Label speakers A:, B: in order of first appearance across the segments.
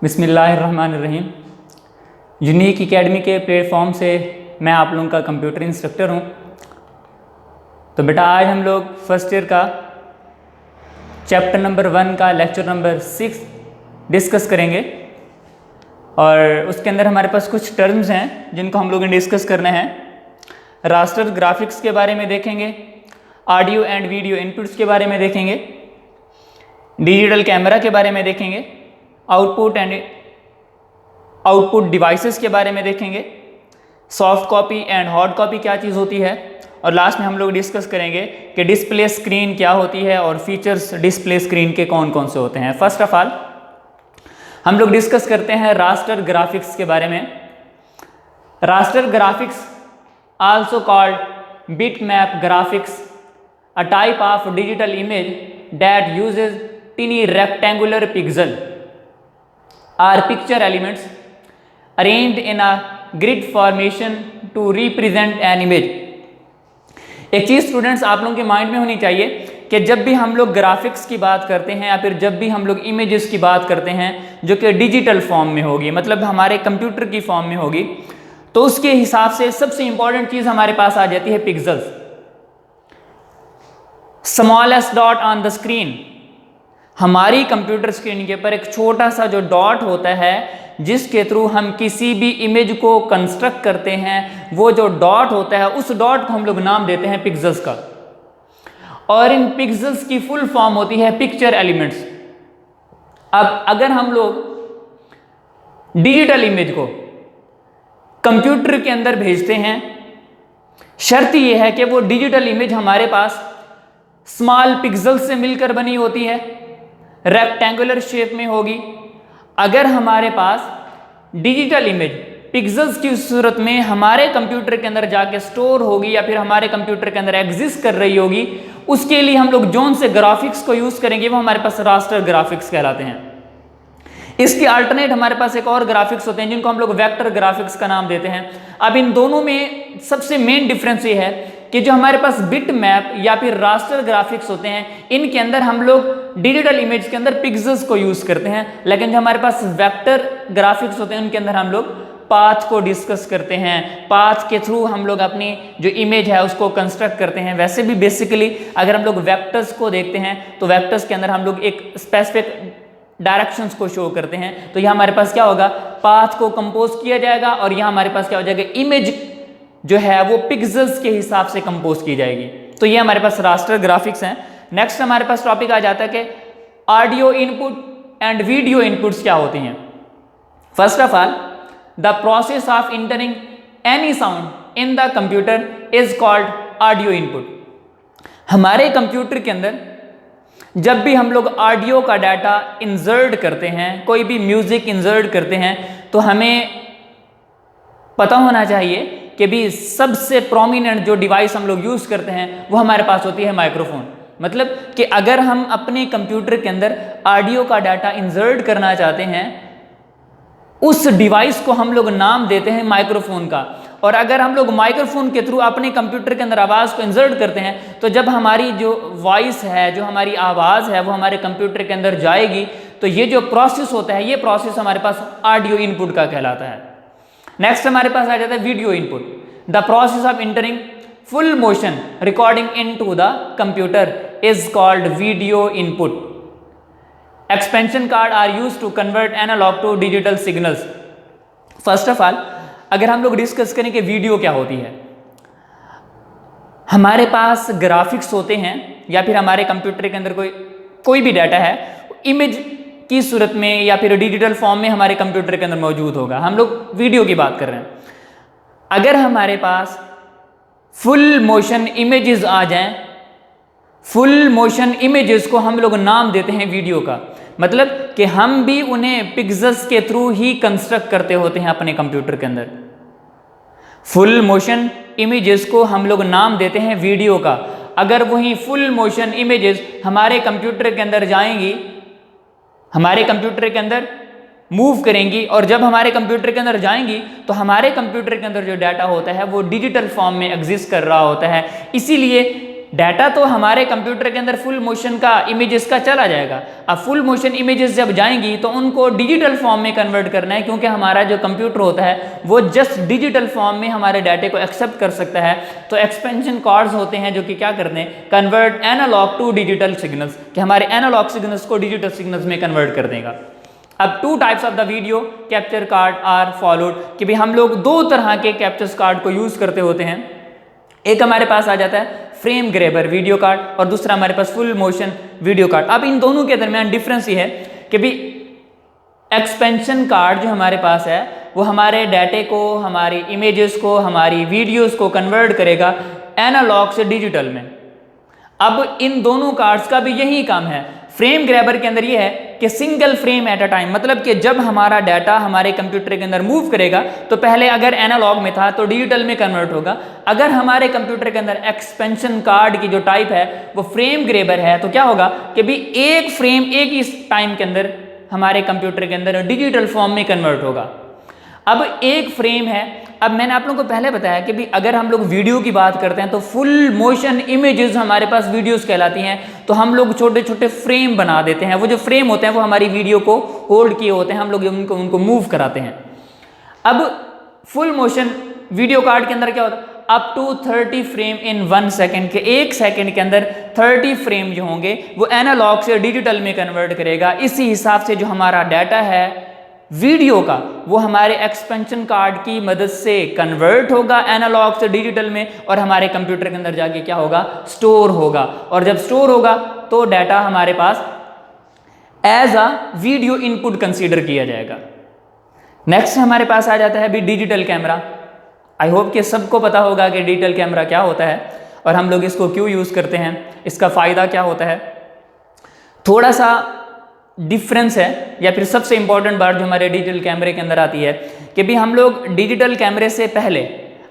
A: बिस्मिल्लाहिर्रहमानिर्रहीम। Unique academy के platform से मैं आप लोगों का कंप्यूटर इंस्ट्रक्टर हूं। तो बेटा आज हम लोग फर्स्ट ईयर का चैप्टर नंबर 1 का लेक्चर नंबर 6 डिस्कस करेंगे और उसके अंदर हमारे पास कुछ टर्म्स हैं जिनको हम लोग डिस्कस करने हैं। रास्टर ग्राफिक्स के बारे में देखेंगे, ऑडियो एंड वीडियो इनपुट्स के बारे में देखेंगे, डिजिटल कैमरा के बारे में देखेंगे, आउटपुट एंड आउटपुट डिवाइसेस के बारे में देखेंगे, soft copy and hard copy क्या चीज़ होती है, और लास्ट में हम लोग डिस्कस करेंगे कि डिस्प्ले स्क्रीन क्या होती है और फीचर्स डिस्प्ले स्क्रीन के कौन कौन से होते हैं। फर्स्ट ऑफ ऑल हम लोग डिस्कस करते हैं रास्टर ग्राफिक्स के बारे में। Raster graphics also called bitmap graphics, a type of digital image that usage टिनी rectangular pixel are picture elements arranged in a grid formation to represent an image। एक चीज़ students आप लोगों के mind में होनी चाहिए कि जब भी हम लोग ग्राफिक्स की बात करते हैं या फिर जब भी हम लोग इमेजेस की बात करते हैं जो कि डिजिटल फॉर्म में होगी, मतलब हमारे कंप्यूटर की फॉर्म में होगी, तो उसके हिसाब से सबसे इंपॉर्टेंट चीज़ हमारे पास आ जाती है pixels. Smallest dot on the screen, हमारी कंप्यूटर स्क्रीन के ऊपर एक छोटा सा जो डॉट होता है जिसके थ्रू हम किसी भी इमेज को कंस्ट्रक्ट करते हैं, वो जो डॉट होता है उस डॉट को हम लोग नाम देते हैं पिक्सल्स का। और इन पिक्सल्स की फुल फॉर्म होती है पिक्चर एलिमेंट्स। अब अगर हम लोग डिजिटल इमेज को कंप्यूटर के अंदर भेजते हैं, शर्त यह है कि वो डिजिटल इमेज हमारे पास स्मॉल पिक्सल्स से मिलकर बनी होती है, रेक्टेंगुलर शेप में होगी। अगर हमारे पास डिजिटल इमेज पिक्सल्स की सूरत में हमारे कंप्यूटर के अंदर जाके स्टोर होगी या फिर हमारे कंप्यूटर के अंदर एग्जिस्ट कर रही होगी, उसके लिए हम लोग जोन से ग्राफिक्स को यूज करेंगे वो हमारे पास रास्टर ग्राफिक्स कहलाते हैं। इसके अल्टरनेट हमारे पास एक और ग्राफिक्स होते हैं जिनको हम लोग वेक्टर ग्राफिक्स का नाम देते हैं। अब इन दोनों में सबसे मेन डिफरेंस ये है कि जो हमारे पास बिट मैप या फिर रास्टर ग्राफिक्स होते हैं इनके अंदर हम लोग डिजिटल इमेज के अंदर पिक्सल्स को यूज करते हैं, लेकिन जो हमारे पास वेक्टर ग्राफिक्स होते हैं उनके अंदर हम लोग पाथ को डिस्कस करते हैं। पाथ के थ्रू हम लोग अपनी जो इमेज है उसको कंस्ट्रक्ट करते हैं। वैसे भी बेसिकली अगर हम लोग वेक्टर्स को देखते हैं तो वेक्टर्स के अंदर हम लोग एक स्पेसिफिक डायरेक्शंस को शो करते हैं। तो यहाँ हमारे पास क्या होगा, पाथ को कंपोज किया जाएगा और यहाँ हमारे पास क्या हो जाएगा, इमेज जो है वो पिक्सल्स के हिसाब से कंपोज की जाएगी। तो ये हमारे पास रास्टर ग्राफिक्स हैं। नेक्स्ट हमारे पास टॉपिक आ जाता है कि audio input and video inputs क्या होती हैं। First of all the process of entering any sound in the computer is called audio input. हमारे कंप्यूटर के अंदर जब भी हम लोग ऑडियो का डाटा इंसर्ट करते हैं, कोई भी म्यूजिक इंसर्ट करते हैं, तो हमें पता होना चाहिए कि भी सबसे प्रोमिनेंट जो डिवाइस हम लोग यूज करते हैं वो हमारे पास होती है माइक्रोफोन। मतलब कि अगर हम अपने कंप्यूटर के अंदर ऑडियो का डाटा इंसर्ट करना चाहते हैं, उस डिवाइस को हम लोग नाम देते हैं माइक्रोफोन का। और अगर हम लोग माइक्रोफोन के थ्रू अपने कंप्यूटर के अंदर आवाज़ को इंसर्ट करते हैं तो जब हमारी जो वॉइस है, जो हमारी आवाज़ है वो हमारे कंप्यूटर के अंदर जाएगी, तो ये जो प्रोसेस होता है ये प्रोसेस हमारे पास ऑडियो इनपुट का कहलाता है। नेक्स्ट हमारे पास आ जाता है video input. The process of entering full motion recording into the computer is called video input. Expansion card are used to convert analog to digital signals. First of all अगर हम लोग डिस्कस करें कि video क्या होती है, हमारे पास graphics होते हैं या फिर हमारे कंप्यूटर के अंदर कोई भी डाटा है इमेज की सूरत में या फिर डिजिटल फॉर्म में हमारे कंप्यूटर के अंदर मौजूद होगा। हम लोग वीडियो की बात कर रहे हैं। अगर हमारे पास फुल मोशन इमेजेस आ जाएं, फुल मोशन इमेजेस को हम लोग नाम देते हैं वीडियो का। मतलब कि हम भी उन्हें पिक्सल्स के थ्रू ही कंस्ट्रक्ट करते होते हैं अपने कंप्यूटर के अंदर। फुल मोशन इमेजेस को हम लोग नाम देते हैं वीडियो का। अगर वही फुल मोशन इमेजेस हमारे कंप्यूटर के अंदर जाएंगी, हमारे कंप्यूटर के अंदर मूव करेंगी, और जब हमारे कंप्यूटर के अंदर जाएंगी तो हमारे कंप्यूटर के अंदर जो डाटा होता है वो डिजिटल फॉर्म में एग्जिस्ट कर रहा होता है। इसीलिए डाटा तो हमारे कंप्यूटर के अंदर फुल मोशन का इमेजेस का चला जाएगा। अब फुल मोशन इमेजेस जब जाएंगी तो उनको डिजिटल फॉर्म में कन्वर्ट करना है, क्योंकि हमारा जो कंप्यूटर होता है वो जस्ट डिजिटल फॉर्म में हमारे डाटे को एक्सेप्ट कर सकता है। तो एक्सपेंशन कार्ड्स होते हैं जो कि क्या करते हैं, convert analog to digital signals, कि हमारे एनालॉग सिग्नल्स को डिजिटल सिग्नल्स में कन्वर्ट कर देगा। अब 2 types of the video capture card are followed, कि भाई हम लोग 2 तरह के कैप्चर कार्ड को यूज करते होते हैं। एक हमारे पास आ जाता है फ्रेम ग्रैबर वीडियो कार्ड और दूसरा हमारे पास फुल मोशन वीडियो कार्ड। अब इन दोनों के दरमियान डिफरेंस ये है कि भी एक्सपेंशन कार्ड जो हमारे पास है वो हमारे डाटे को, हमारी इमेजेस को, हमारी वीडियोस को कन्वर्ट करेगा एनालॉग से डिजिटल में। अब इन दोनों कार्ड्स का भी यही काम है। फ्रेम ग्रैबर के अंदर ये है कि single frame at a time, मतलब कि जब हमारा डाटा हमारे कंप्यूटर के अंदर मूव करेगा तो पहले अगर एनालॉग में था तो डिजिटल में कन्वर्ट होगा। अगर हमारे कंप्यूटर के अंदर एक्सपेंशन कार्ड की जो टाइप है वो फ्रेम ग्रैबर है तो क्या होगा कि भी एक फ्रेम एक ही टाइम के अंदर हमारे कंप्यूटर के अंदर डिजिटल फॉर्म में कन्वर्ट होगा। अब एक फ्रेम है, अब मैंने आप लोगों को पहले बताया कि भी अगर हम लोग वीडियो की बात करते हैं तो फुल मोशन इमेजेस हमारे पास वीडियोस कहलाती हैं, तो हम लोग छोटे छोटे फ्रेम बना देते हैं। वो जो फ्रेम होते हैं वो हमारी वीडियो को होल्ड किए होते हैं, हम लोग उनको मूव कराते हैं। अब फुल मोशन वीडियो कार्ड के अंदर क्या होता है, up to 30 frame in 1 second, के 1 सेकेंड के अंदर 30 फ्रेम जो होंगे वो एनालॉग से डिजिटल में कन्वर्ट करेगा। इसी हिसाब से जो हमारा डाटा है वीडियो का वो हमारे एक्सपेंशन कार्ड की मदद से कन्वर्ट होगा एनालॉग से डिजिटल में, और हमारे कंप्यूटर के अंदर जाके क्या होगा, स्टोर होगा। और जब स्टोर होगा तो डाटा हमारे पास as a video input consider किया जाएगा। नेक्स्ट हमारे पास आ जाता है भी डिजिटल कैमरा। आई होप कि सबको पता होगा कि डिजिटल कैमरा क्या होता है और हम लोग इसको क्यों यूज़ करते हैं, इसका फ़ायदा क्या होता है। थोड़ा सा डिफरेंस है, या फिर सबसे इंपॉर्टेंट बात जो हमारे डिजिटल कैमरे के अंदर आती है कि भी हम लोग डिजिटल कैमरे से पहले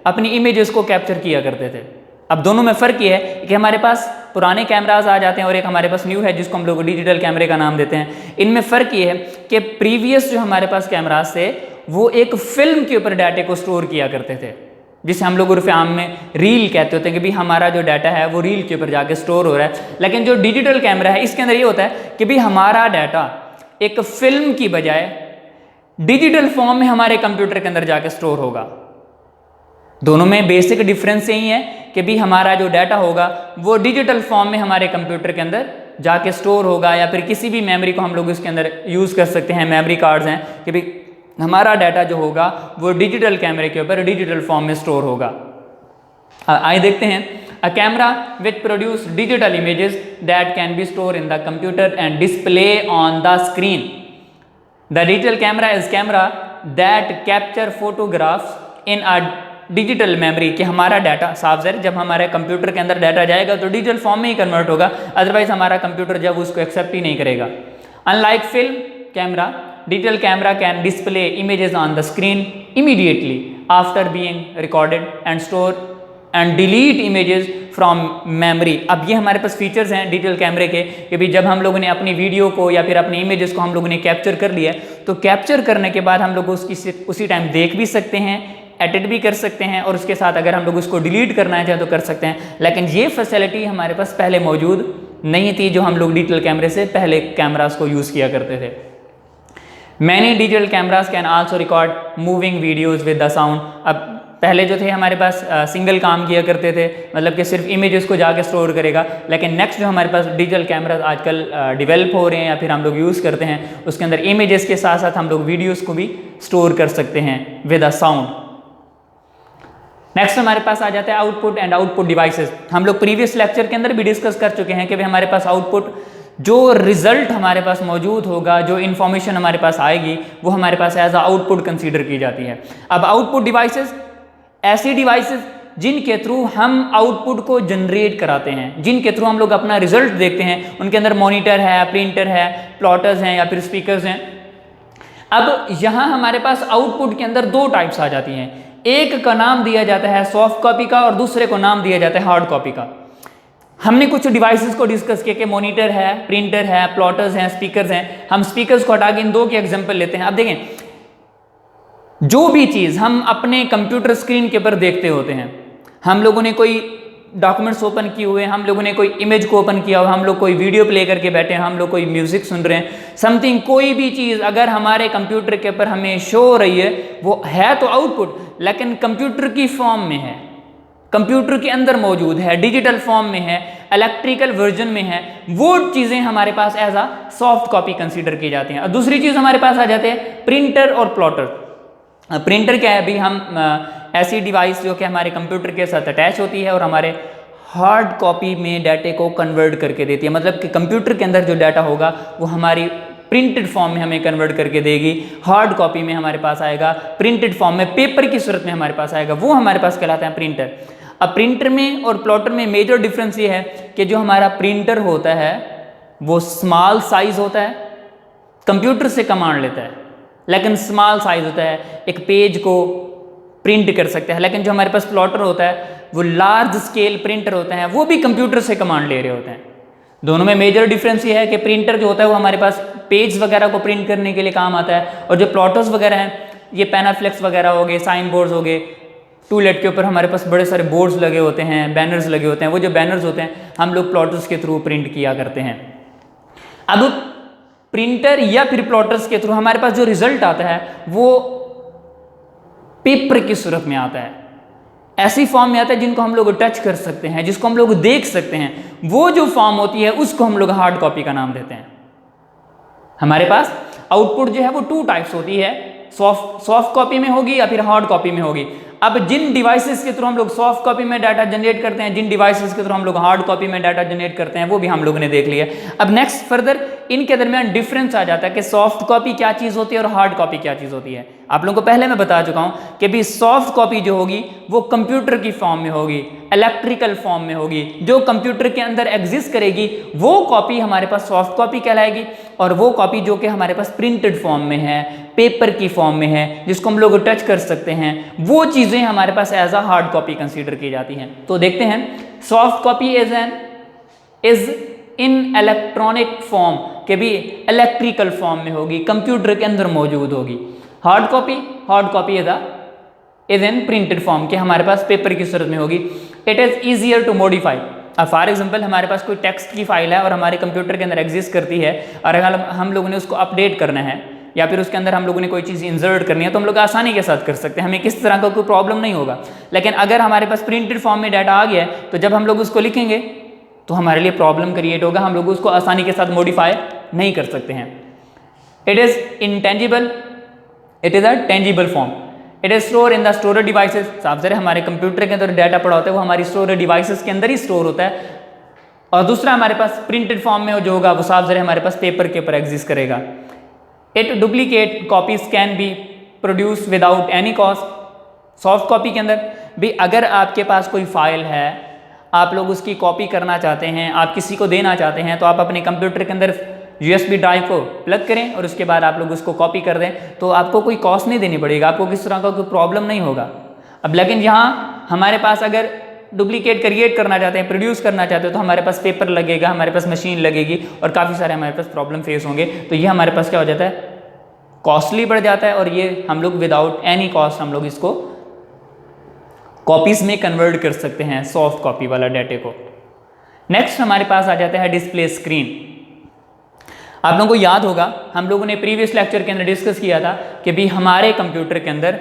A: अपनी इमेजेस को कैप्चर किया करते थे। अब दोनों में फ़र्क ये है कि हमारे पास पुराने कैमराज आ जाते हैं और एक हमारे पास न्यू है जिसको हम लोग डिजिटल कैमरे का नाम देते हैं। इनमें फ़र्क ये है कि प्रीवियस जो हमारे पास कैमराज थे वो एक फिल्म के ऊपर डाटे को स्टोर किया करते थे, जिसे हम लोग उर्फ़ आम में रील कहते होते हैं कि भी हमारा जो डाटा है वो रील के ऊपर जाके स्टोर हो रहा है। लेकिन जो डिजिटल कैमरा है इसके अंदर ये होता है कि भी हमारा डाटा एक फिल्म की बजाय डिजिटल फॉर्म में हमारे कंप्यूटर के अंदर जाके स्टोर होगा। दोनों में बेसिक डिफरेंस यही है कि भी हमारा जो डाटा होगा वो डिजिटल फॉर्म में हमारे कंप्यूटर के अंदर जाके स्टोर होगा, या फिर किसी भी मेमोरी को हम लोग इसके अंदर यूज़ कर सकते हैं, मेमोरी कार्ड्स हैं, कि भी हमारा डाटा जो होगा वो डिजिटल कैमरे के ऊपर डिजिटल फॉर्म में स्टोर होगा। आइए देखते हैं। A camera which produce digital images that can be store in the computer and display on the screen. The digital camera is camera that capture photographs in a digital memory, कि हमारा data साफ ज़ाहिर जब हमारे computer के अंदर data जाएगा तो डिजिटल फॉर्म में ही कन्वर्ट होगा, अदरवाइज हमारा कंप्यूटर जब उसको एक्सेप्ट ही नहीं करेगा। Unlike film camera, digital camera can display images on the screen immediately after being recorded and store and delete images from memory। अब ये हमारे पास फीचर्स हैं डिजिटल कैमरे के कि भी जब हम लोगों ने अपनी वीडियो को या फिर अपनी इमेजेस को हम लोगों ने कैप्चर कर लिया तो कैप्चर करने के बाद हम लोग उसकी उसी टाइम देख भी सकते हैं, एडिट भी कर सकते हैं, और उसके साथ अगर हम लोग उसको डिलीट करना चाहें तो कर सकते हैं। लेकिन ये फैसिलिटी हमारे पास पहले मौजूद नहीं थी जो हम लोग डिजिटल कैमरे से पहले कैमरास को यूज़ किया करते थे। Many digital cameras can also record moving videos with the sound। अब पहले जो थे हमारे पास सिंगल काम किया करते थे, मतलब कि सिर्फ इमेजेस को जाके स्टोर करेगा, लेकिन नेक्स्ट जो हमारे पास डिजिटल कैमरास आजकल डेवलप हो रहे हैं या फिर हम लोग यूज़ करते हैं, उसके अंदर इमेजेस के साथ साथ हम लोग वीडियोस को भी स्टोर कर सकते हैं विद अ साउंड। नेक्स्ट हमारे पास आ जाता है आउटपुट एंड आउटपुट डिवाइसेस। हम लोग प्रीवियस लेक्चर के अंदर भी डिस्कस कर चुके हैं कि भाई हमारे पास आउटपुट जो रिजल्ट हमारे पास मौजूद होगा, जो इन्फॉर्मेशन हमारे पास आएगी वो हमारे पास एज अ आउटपुट कंसीडर की जाती है। अब आउटपुट डिवाइसेस ऐसी डिवाइसेस जिनके थ्रू हम आउटपुट को जनरेट कराते हैं, जिनके थ्रू हम लोग अपना रिजल्ट देखते हैं, उनके अंदर मॉनिटर है, प्रिंटर है, प्लॉटर्स हैं या फिर स्पीकर्स हैं। अब यहाँ हमारे पास आउटपुट के अंदर 2 टाइप्स आ जाती हैं। एक का नाम दिया जाता है सॉफ्ट कॉपी का और दूसरे को नाम दिया जाता है हार्ड कॉपी का। हमने कुछ डिवाइसेस को डिस्कस किया कि मॉनिटर है, प्रिंटर है, प्लॉटर्स हैं, स्पीकर्स हैं। हम स्पीकर्स को हटा के इन 2 के एग्जांपल लेते हैं। अब देखें, जो भी चीज़ हम अपने कंप्यूटर स्क्रीन के ऊपर देखते होते हैं, हम लोगों ने कोई डॉक्यूमेंट्स ओपन किए हुए हैं, हम लोगों ने कोई इमेज को ओपन किया हुआ, हम लोग कोई वीडियो प्ले करके बैठे हैं, हम लोग कोई म्यूजिक सुन रहे हैं, समथिंग, कोई भी चीज़ अगर हमारे कंप्यूटर के ऊपर हमें शो हो रही है, वो है तो आउटपुट, लेकिन कंप्यूटर की फॉर्म में है, कंप्यूटर के अंदर मौजूद है, डिजिटल फॉर्म में है, इलेक्ट्रिकल वर्जन में है, वो चीज़ें हमारे पास एज आ सॉफ्ट कॉपी कंसीडर की जाती हैं। और दूसरी चीज़ हमारे पास आ जाते हैं प्रिंटर और प्लॉटर। प्रिंटर क्या है, अभी हम ऐसी डिवाइस जो कि हमारे कंप्यूटर के साथ अटैच होती है और हमारे हार्ड कॉपी में डाटे को कन्वर्ट करके देती है, मतलब कि कंप्यूटर के अंदर जो डाटा होगा वो हमारी प्रिंटेड फॉर्म में हमें कन्वर्ट करके देगी, हार्ड कॉपी में हमारे पास आएगा, प्रिंटेड फॉर्म में पेपर की सूरत में हमारे पास आएगा, वो हमारे पास कहलाता है प्रिंटर। अब प्रिंटर में और प्लॉटर में मेजर डिफरेंस ये है कि जो हमारा प्रिंटर होता है वो स्मॉल साइज होता है, कंप्यूटर से कमांड लेता है लेकिन स्मॉल साइज होता है, एक पेज को प्रिंट कर सकते हैं, लेकिन जो हमारे पास प्लॉटर होता है वो लार्ज स्केल प्रिंटर होते हैं, वो भी कंप्यूटर से कमांड ले रहे होते हैं। दोनों में मेजर डिफरेंस ये है कि प्रिंटर जो होता है वो हमारे पास पेज वगैरह को प्रिंट करने के लिए काम आता है, और जो प्लॉटर्स वगैरह हैं ये पैनाफ्लेक्स वगैरह हो गए, साइन बोर्ड्स हो गए, टूलेट के ऊपर हमारे पास बड़े सारे बोर्ड्स लगे होते हैं, बैनर्स लगे होते हैं, वो जो बैनर्स होते हैं हम लोग प्लॉटर्स के थ्रू प्रिंट किया करते हैं। अब प्रिंटर या फिर प्लॉटर्स के थ्रू हमारे पास जो रिजल्ट आता है वो पेपर की सूरत में आता है, ऐसी फॉर्म में आता है जिनको हम लोग टच कर सकते हैं, जिसको हम लोग देख सकते हैं, वो जो फॉर्म होती है उसको हम लोग हार्ड कॉपी का नाम देते हैं। हमारे पास आउटपुट जो है वो 2 टाइप्स होती है, सॉफ्ट कॉपी में होगी या फिर हार्ड कॉपी में होगी। अब जिन डिवाइसेस के थ्रू हम लोग सॉफ्ट कॉपी में डाटा जनरेट करते हैं, जिन डिवाइसेस के थ्रू हम लोग हार्ड कॉपी में डाटा जनरेट करते हैं, वो भी हम लोगों ने देख लिया। अब नेक्स्ट फर्दर इनके दरमियान डिफरेंस आ जाता है कि सॉफ्ट कॉपी क्या चीज़ होती है और हार्ड कॉपी क्या चीज़ होती है। आप लोगों को पहले मैं बता चुका हूँ कि भी सॉफ्ट कॉपी जो होगी वो कंप्यूटर की फॉर्म में होगी, इलेक्ट्रिकल फॉर्म में होगी, जो कंप्यूटर के अंदर एग्जिस्ट करेगी वो कॉपी हमारे पास सॉफ्ट कॉपी कहलाएगी, और वो कॉपी जो कि हमारे पास प्रिंटेड फॉर्म में है, पेपर की फॉर्म में है, जिसको हम लोग टच कर सकते हैं, वो चीज़ें हमारे पास as a hard copy consider की जाती हैं। तो देखते हैं, soft copy is in electronic form, के भी इलेक्ट्रिकल फॉर्म में होगी, कंप्यूटर के अंदर मौजूद होगी। Hard copy is in printed form, के हमारे पास पेपर की सूरत में होगी। It is easier to modify. अब फॉर एग्जाम्पल हमारे पास कोई टेक्स्ट की फाइल है और हमारे कंप्यूटर के अंदर एग्जिस्ट करती है, और अगर हम लोगों ने उसको अपडेट करना है या फिर उसके अंदर हम लोगों ने कोई चीज़ इंसर्ट करनी है तो हम लोग आसानी के साथ कर सकते हैं, हमें किस तरह का कोई प्रॉब्लम नहीं होगा। लेकिन अगर हमारे पास प्रिंटेड फॉर्म में डाटा आ गया है तो जब हम लोग उसको लिखेंगे तो हमारे लिए प्रॉब्लम क्रिएट होगा, हम लोग उसको आसानी के साथ मॉडिफाई नहीं कर सकते हैं। It is intangible, it is a tangible form. It is store in the storage devices. साफ ज़रा हमारे कंप्यूटर के अंदर डाटा पड़ा होता है वो हमारी स्टोरेज डिवाइसेस के अंदर ही स्टोर होता है, और दूसरा हमारे पास प्रिंटेड फॉर्म में जो होगा वो साफ ज़रा हमारे पास पेपर के ऊपर एग्जिस्ट करेगा। It duplicate copies can be produce without any cost. Soft copy के अंदर भी अगर आपके पास कोई फाइल है, आप लोग उसकी कॉपी करना चाहते हैं, आप किसी को देना चाहते हैं, तो आप अपने कंप्यूटर के अंदर USB ड्राइव को प्लग करें और उसके बाद आप लोग उसको कॉपी कर दें, तो आपको कोई कॉस्ट नहीं देनी पड़ेगी, आपको किस तरह का कोई प्रॉब्लम नहीं होगा। अब लेकिन यहाँ हमारे पास अगर डुप्लीकेट क्रिएट करना चाहते हैं, प्रोड्यूस करना चाहते हो, तो हमारे पास पेपर लगेगा, हमारे पास मशीन लगेगी और काफ़ी सारे हमारे पास प्रॉब्लम फेस होंगे। तो ये हमारे पास क्या हो जाता है, कॉस्टली बढ़ जाता है, और ये हम लोग विदाउट एनी कॉस्ट हम लोग इसको कॉपीज़ में कन्वर्ट कर सकते हैं, सॉफ्ट कॉपी वाला डाटे को। नेक्स्ट हमारे पास आ जाता है डिस्प्ले स्क्रीन। आप लोगों को याद होगा हम लोगों ने प्रीवियस लेक्चर के अंदर डिस्कस किया था कि भी हमारे कंप्यूटर के अंदर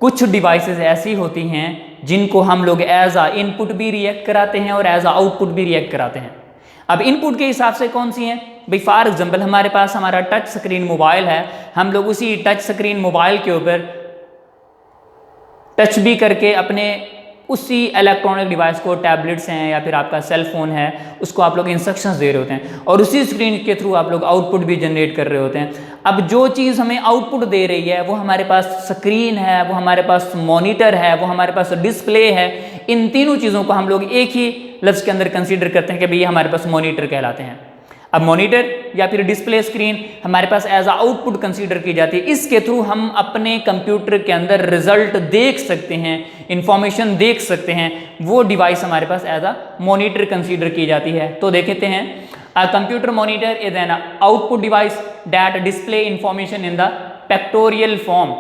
A: कुछ डिवाइसेस ऐसी होती हैं जिनको हम लोग एज आ इनपुट भी रिएक्ट कराते हैं और एज आ आउटपुट भी रिएक्ट कराते हैं। अब इनपुट के हिसाब से कौन सी हैं भाई, फॉर एग्जांपल हमारे पास हमारा टच स्क्रीन मोबाइल है, हम लोग उसी टच स्क्रीन मोबाइल के ऊपर टच भी करके अपने उसी इलेक्ट्रॉनिक डिवाइस को, टैबलेट्स हैं या फिर आपका सेल फोन है, उसको आप लोग इंस्ट्रक्शंस दे रहे होते हैं और उसी स्क्रीन के थ्रू आप लोग आउटपुट भी जनरेट कर रहे होते हैं। अब जो चीज़ हमें आउटपुट दे रही है वो हमारे पास स्क्रीन है, वो हमारे पास मॉनिटर है, वो हमारे पास डिस्प्ले है। इन तीनों चीज़ों को हम लोग एक ही लफ्ज़ के अंदर कंसीडर करते हैं कि भाई हमारे पास मॉनिटर कहलाते हैं। अब मॉनिटर या फिर डिस्प्ले स्क्रीन हमारे पास एज आ आउटपुट कंसीडर की जाती है, इसके थ्रू हम अपने कंप्यूटर के अंदर रिजल्ट देख सकते हैं, इंफॉर्मेशन देख सकते हैं, वो डिवाइस हमारे पास एज आ मॉनिटर कंसीडर की जाती है। तो देखते हैं, a computer monitor is an output device that display information in the pictorial form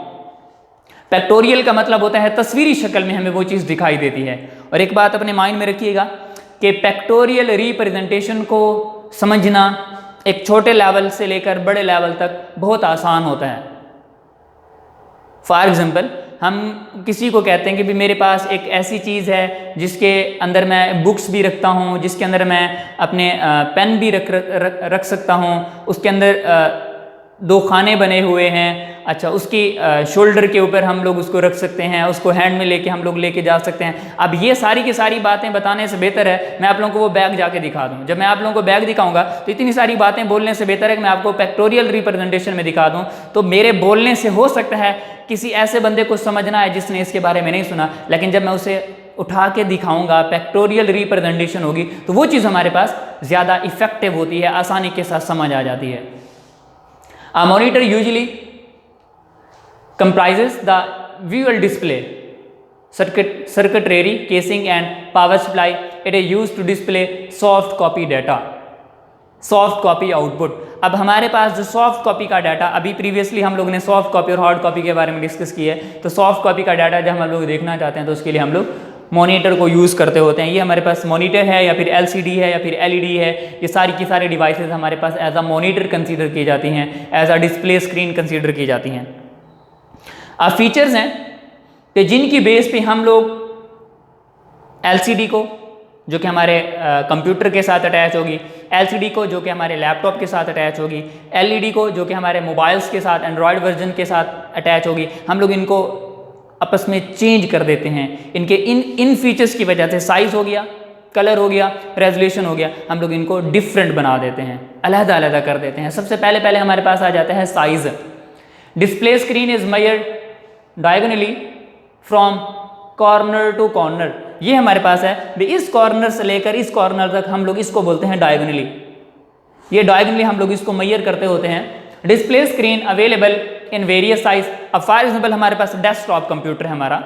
A: factorial का मतलब होता है तस्वीरी शक्ल में हमें वो चीज़ दिखाई देती है। और एक बात अपने माइंड में रखिएगा कि फैक्टोरियल रिप्रेजेंटेशन को समझना एक छोटे लेवल से लेकर बड़े लेवल तक बहुत आसान होता है। फॉर एग्जाम्पल, हम किसी को कहते हैं कि भी मेरे पास एक ऐसी चीज़ है जिसके अंदर मैं बुक्स भी रखता हूँ, जिसके अंदर मैं अपने पेन भी रख सकता हूँ, उसके अंदर 2 खाने बने हुए हैं। अच्छा, उसकी शोल्डर के ऊपर हम लोग उसको रख सकते हैं, उसको हैंड में लेके हम लोग लेके जा सकते हैं। अब ये सारी की सारी बातें बताने से बेहतर है मैं आप लोगों को वो बैग जाके दिखा दूं। जब मैं आप लोगों को बैग दिखाऊंगा तो इतनी सारी बातें बोलने से बेहतर है कि मैं आपको फैक्टोरियल रिप्रेजेंटेशन में दिखा दूं। तो मेरे बोलने से हो सकता है किसी ऐसे बंदे को समझना है जिसने इसके बारे में नहीं सुना, लेकिन जब मैं उसे उठा के दिखाऊंगा, फैक्टोरियल रिप्रेजेंटेशन होगी, तो वो चीज़ हमारे पास ज़्यादा इफेक्टिव होती है, आसानी के साथ समझ आ जाती है। A monitor usually comprises the visual display, circuitry, casing and power supply. It is used to display soft copy data, soft copy output. अब हमारे पास जो सॉफ्ट कॉपी का डाटा, अभी प्रीवियसली हम लोग ने सॉफ्ट कॉपी और हार्ड कॉपी के बारे में डिस्कस किया है, तो सॉफ्ट कॉपी का डाटा जब हम लोग देखना चाहते हैं तो उसके लिए हम लोग मॉनिटर को यूज़ करते होते हैं। ये हमारे पास मॉनिटर है या फिर एलसीडी है या फिर एलईडी है, ये सारी की सारी डिवाइसेस हमारे पास एज अ मॉनिटर कंसीडर की जाती हैं, as a display screen consider की जाती हैं। अब फीचर्स हैं कि जिनकी बेस पे हम लोग एलसीडी को जो कि हमारे कंप्यूटर के साथ अटैच होगी, एलसीडी को जो कि हमारे लैपटॉप के साथ अटैच होगी, एलईडी को जो कि हमारे मोबाइल्स के साथ एंड्रॉयड वर्जन के साथ अटैच होगी, हम लोग इनको आपस में चेंज कर देते हैं। इनके इन फीचर्स की वजह से साइज़ हो गया, कलर हो गया, रेजोल्यूशन हो गया, हम लोग इनको डिफरेंट बना देते हैं, अलग-अलग कर देते हैं। सबसे पहले हमारे पास आ जाता है size. Display screen is measured diagonally from corner to corner. ये हमारे पास है, इस कॉर्नर से लेकर इस कॉर्नर तक हम लोग इसको बोलते हैं डायगोनली। ये डायगोनली हम लोग इसको मेजर करते होते हैं। Display screen available in various size. अब फॉर एग्जाम्पल हमारे पास डेस्कटॉप कंप्यूटर है, हमारा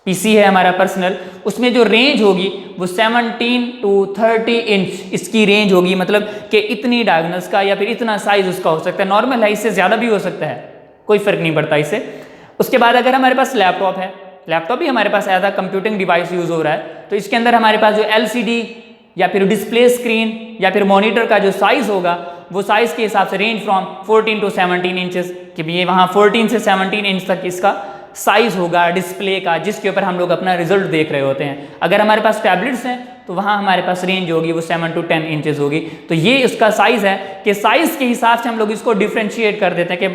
A: पीसी है हमारा पर्सनल, उसमें जो रेंज होगी वो 17 to 30 इंच इसकी रेंज होगी। मतलब कि इतनी डायगोनल्स का या फिर इतना साइज उसका हो सकता है। नॉर्मल है, इससे ज़्यादा भी हो सकता है, कोई फ़र्क नहीं पड़ता इससे। उसके बाद अगर हमारे पास लैपटॉप है, लैपटॉप भी हमारे पास as a computing device use हो रहा है, तो इसके अंदर हमारे पास जो एलसीडी या फिर डिस्प्ले स्क्रीन या फिर मॉनिटर का जो साइज़ होगा वो साइज़ के हिसाब से रेंज फ्रॉम 14 to 17 इंचेस, कि ये वहाँ 14 से 17 इंच तक इसका साइज़ होगा डिस्प्ले का, जिसके ऊपर हम लोग अपना रिजल्ट देख रहे होते हैं। अगर हमारे पास टैबलेट्स हैं तो वहाँ हमारे पास रेंज होगी वो 7 to 10 इंचेस होगी। तो ये उसका साइज़ है कि साइज़ के हिसाब से हम लोग इसको डिफ्रेंशिएट कर देते हैं कि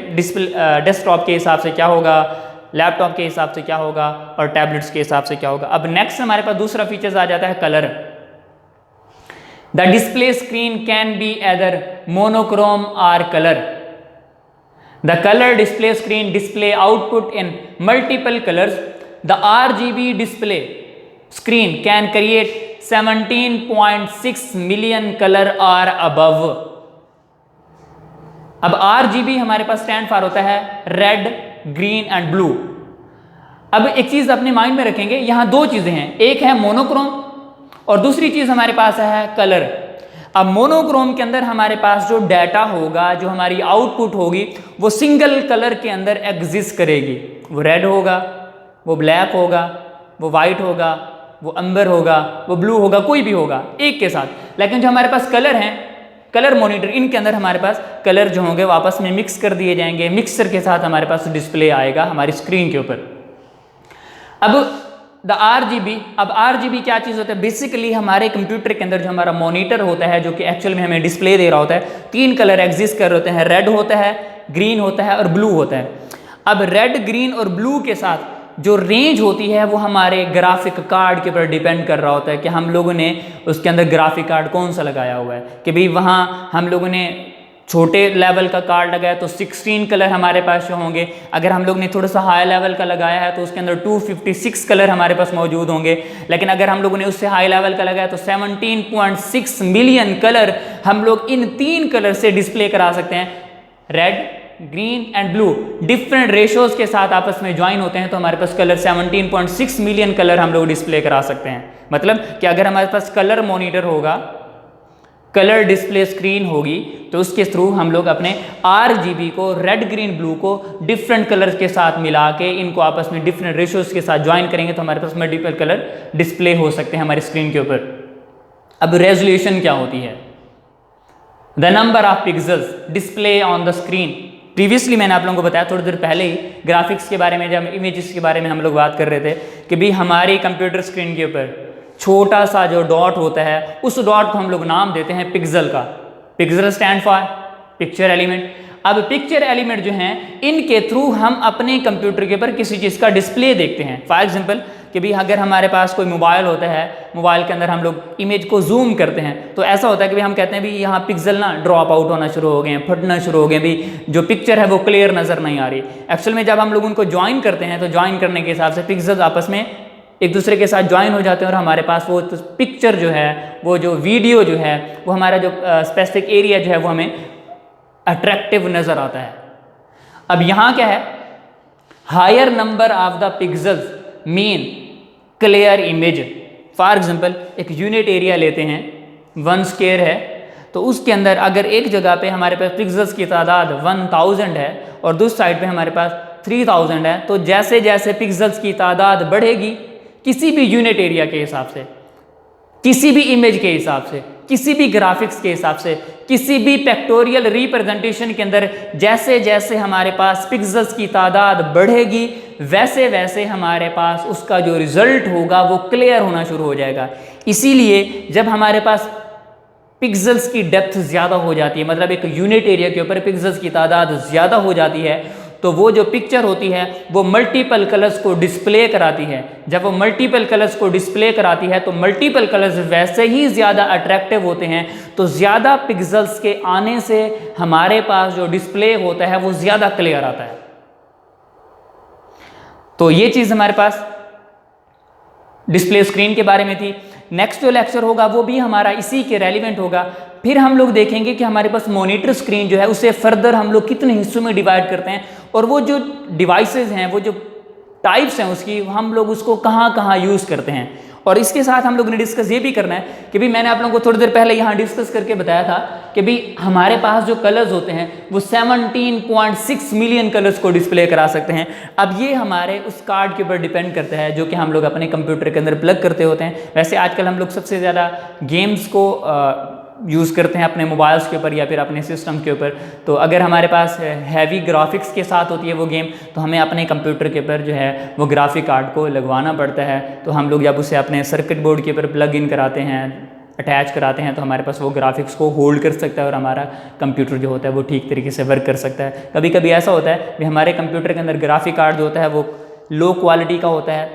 A: डेस्कटॉप के हिसाब से क्या होगा, लैपटॉप के हिसाब से क्या होगा और टैबलेट्स के हिसाब से क्या होगा। अब नेक्स्ट हमारे पास दूसरा फीचर्स आ जाता है colour. The display screen can be either monochrome और colour. The colour display screen display output in multiple colours. The RGB display screen can create 17.6 million colour और अबव। अब RGB हमारे पास स्टैंड फॉर होता है red, green and blue. अब एक चीज अपने माइंड में रखेंगे, यहां 2 चीजें हैं, एक है मोनोक्रोम और दूसरी चीज हमारे पास है कलर। अब मोनोक्रोम के अंदर हमारे पास जो डाटा होगा, जो हमारी आउटपुट होगी, वो सिंगल कलर के अंदर एग्जिस्ट करेगी। वो रेड होगा, वो ब्लैक होगा, वो वाइट होगा, वो अंबर होगा, वो ब्लू होगा, कोई भी होगा एक के साथ। लेकिन जो हमारे पास कलर हैं, कलर मॉनिटर, इनके अंदर हमारे पास कलर जो होंगे वो आपस में मिक्स कर दिए जाएंगे, मिक्सर के साथ हमारे पास डिस्प्ले आएगा हमारी स्क्रीन के ऊपर। अब द RGB, अब RGB क्या चीज़ होता है? बेसिकली हमारे कंप्यूटर के अंदर जो हमारा मॉनिटर होता है, जो कि एक्चुअल में हमें डिस्प्ले दे रहा होता है, 3 कलर एग्जिस्ट कर होते हैं, रेड होता है, ग्रीन होता है और ब्लू होता है। अब रेड, ग्रीन और ब्लू के साथ जो रेंज होती है वो हमारे ग्राफिक कार्ड के ऊपर डिपेंड कर रहा होता है कि हम लोगों ने उसके अंदर ग्राफिक कार्ड कौन सा लगाया हुआ है। कि भाई वहाँ हम लोगों ने छोटे लेवल का कार्ड लगाया तो 16 कलर हमारे पास होंगे। अगर हम लोग ने थोड़ा सा हाई लेवल का लगाया है तो उसके अंदर 256 कलर हमारे पास मौजूद होंगे। लेकिन अगर हम लोगों ने उससे हाई लेवल का लगाया तो 17.6 मिलियन कलर हम लोग इन 3 कलर से डिस्प्ले करा सकते हैं। Red, green and blue different ratios के साथ आपस में ज्वाइन होते हैं तो हमारे पास कलर 17.6 मिलियन कलर हम लोग डिस्प्ले करा सकते हैं। मतलब कि अगर हमारे पास कलर मॉनिटर होगा कलर डिस्प्ले स्क्रीन होगी तो उसके थ्रू हम लोग अपने RGB को, रेड ग्रीन ब्लू को डिफरेंट कलर्स के साथ मिला के इनको आपस में डिफरेंट रेशियोज के साथ ज्वाइन करेंगे तो हमारे पास मल्टीपल कलर डिस्प्ले हो सकते हैं हमारी स्क्रीन के ऊपर। अब रेजोल्यूशन क्या होती है? The number of pixels display on the screen. Previously मैंने आप लोगों को बताया थोड़ी देर पहले ही ग्राफिक्स के बारे में, जब इमेजेस के बारे में हम लोग बात कर रहे थे कि भाई हमारी कंप्यूटर स्क्रीन के ऊपर छोटा सा जो डॉट होता है उस डॉट को हम लोग नाम देते हैं पिक्सल का। Pixel stand for picture element. अब पिक्चर एलिमेंट जो हैं इनके थ्रू हम अपने कंप्यूटर के ऊपर किसी चीज़ का डिस्प्ले देखते हैं। फॉर एग्जांपल कि भाई अगर हमारे पास कोई मोबाइल होता है, मोबाइल के अंदर हम लोग इमेज को जूम करते हैं तो ऐसा होता है कि भाई हम कहते हैं भाई यहाँ पिक्सल ना ड्रॉप आउट होना शुरू हो गए हैं, फटना शुरू हो गए, भाई जो पिक्चर है वो क्लियर नज़र नहीं आ रही। एक्चुअल में जब हम लोग उनको ज्वाइन करते हैं तो ज्वाइन करने के हिसाब से पिक्सल आपस में एक दूसरे के साथ ज्वाइन हो जाते हैं और हमारे पास वो पिक्चर जो है, वो जो वीडियो जो है, वो हमारा जो स्पेसिफिक एरिया जो है वो हमें अट्रैक्टिव नज़र आता है। अब यहाँ क्या है, higher number of the pixels mean clear image. For example एक यूनिट एरिया लेते हैं, 1 स्क्वायर है, तो उसके अंदर अगर एक जगह पे हमारे पास पिक्सल्स की तादाद 1000 है और दूसरी साइड पे हमारे पास 3000 है, तो जैसे जैसे पिक्सल्स की तादाद बढ़ेगी किसी भी यूनिट एरिया के हिसाब से, किसी भी इमेज के हिसाब से, किसी भी ग्राफिक्स के हिसाब से, किसी भी पिक्टोरियल रिप्रेजेंटेशन के अंदर जैसे जैसे हमारे पास पिक्सल्स की तादाद बढ़ेगी वैसे वैसे हमारे पास उसका जो रिजल्ट होगा वो क्लियर होना शुरू हो जाएगा। इसीलिए जब हमारे पास पिक्सल्स की डेप्थ ज़्यादा हो जाती है, मतलब एक यूनिट एरिया के ऊपर पिक्सल्स की तादाद ज़्यादा हो जाती है, तो वो जो पिक्चर होती है वो मल्टीपल कलर्स को डिस्प्ले कराती है। जब वो मल्टीपल कलर्स को डिस्प्ले कराती है तो मल्टीपल कलर्स वैसे ही ज़्यादा अट्रैक्टिव होते हैं, तो ज़्यादा पिक्सल्स के आने से हमारे पास जो डिस्प्ले होता है वो ज़्यादा क्लियर आता है। तो ये चीज़ हमारे पास डिस्प्ले स्क्रीन के बारे में थी। नेक्स्ट जो लेक्चर होगा वो भी हमारा इसी के रेलिवेंट होगा। फिर हम लोग देखेंगे कि हमारे पास मॉनिटर स्क्रीन जो है उसे फर्दर हम लोग कितने हिस्सों में डिवाइड करते हैं और वो जो डिवाइसेस हैं, वो जो टाइप्स हैं उसकी, हम लोग उसको कहाँ कहाँ यूज़ करते हैं। और इसके साथ हम लोग ने डिस्कस ये भी करना है कि भाई मैंने आप लोगों को थोड़ी देर पहले यहाँ डिस्कस करके बताया था कि भाई हमारे पास जो कलर्स होते हैं वो 17.6 मिलियन कलर्स को डिस्प्ले करा सकते हैं। अब ये हमारे उस कार्ड के ऊपर डिपेंड करता है जो कि हम लोग अपने कंप्यूटर के अंदर प्लग करते होते हैं। वैसे आजकल हम लोग सबसे ज़्यादा गेम्स को यूज़ करते हैं अपने मोबाइल्स के ऊपर या फिर अपने सिस्टम के ऊपर। तो अगर हमारे पास हैवी ग्राफिक्स के साथ होती है वो गेम, तो हमें अपने कंप्यूटर के ऊपर जो है वो ग्राफिक कार्ड को लगवाना पड़ता है। तो हम लोग जब उसे अपने सर्किट बोर्ड के ऊपर प्लग इन कराते हैं, अटैच कराते हैं, तो हमारे पास वो ग्राफिक्स को होल्ड कर सकता है और हमारा कंप्यूटर जो होता है वो ठीक तरीके से वर्क कर सकता है। कभी कभी ऐसा होता है कि हमारे कंप्यूटर के अंदर ग्राफिक कार्ड जो होता है वो लो क्वालिटी का होता है,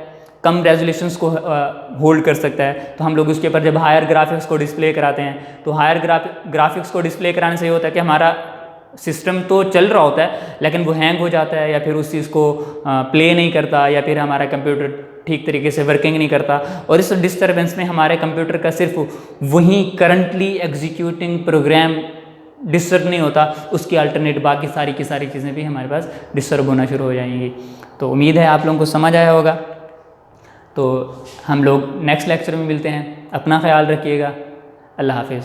A: कम रेजोल्यूशंस को होल्ड कर सकता है, तो हम लोग उसके ऊपर जब हायर ग्राफिक्स को डिस्प्ले कराते हैं तो हायर ग्राफिक्स को डिस्प्ले कराने से ये होता है कि हमारा सिस्टम तो चल रहा होता है लेकिन वो हैंग हो जाता है या फिर उस चीज़ को प्ले नहीं करता या फिर हमारा कंप्यूटर ठीक तरीके से वर्किंग नहीं करता। और इस डिस्टर्बेंस में हमारे कंप्यूटर का सिर्फ वही करंटली एग्जीक्यूटिंग प्रोग्राम डिस्टर्ब नहीं होता, उसकी अल्टरनेट बाकी सारी की सारी चीज़ें भी हमारे पास डिस्टर्ब होना शुरू हो जाएंगी। तो उम्मीद है आप लोगों को समझ आया होगा। तो हम लोग नेक्स्ट लेक्चर में मिलते हैं। अपना ख्याल रखिएगा। अल्लाह हाफिज़।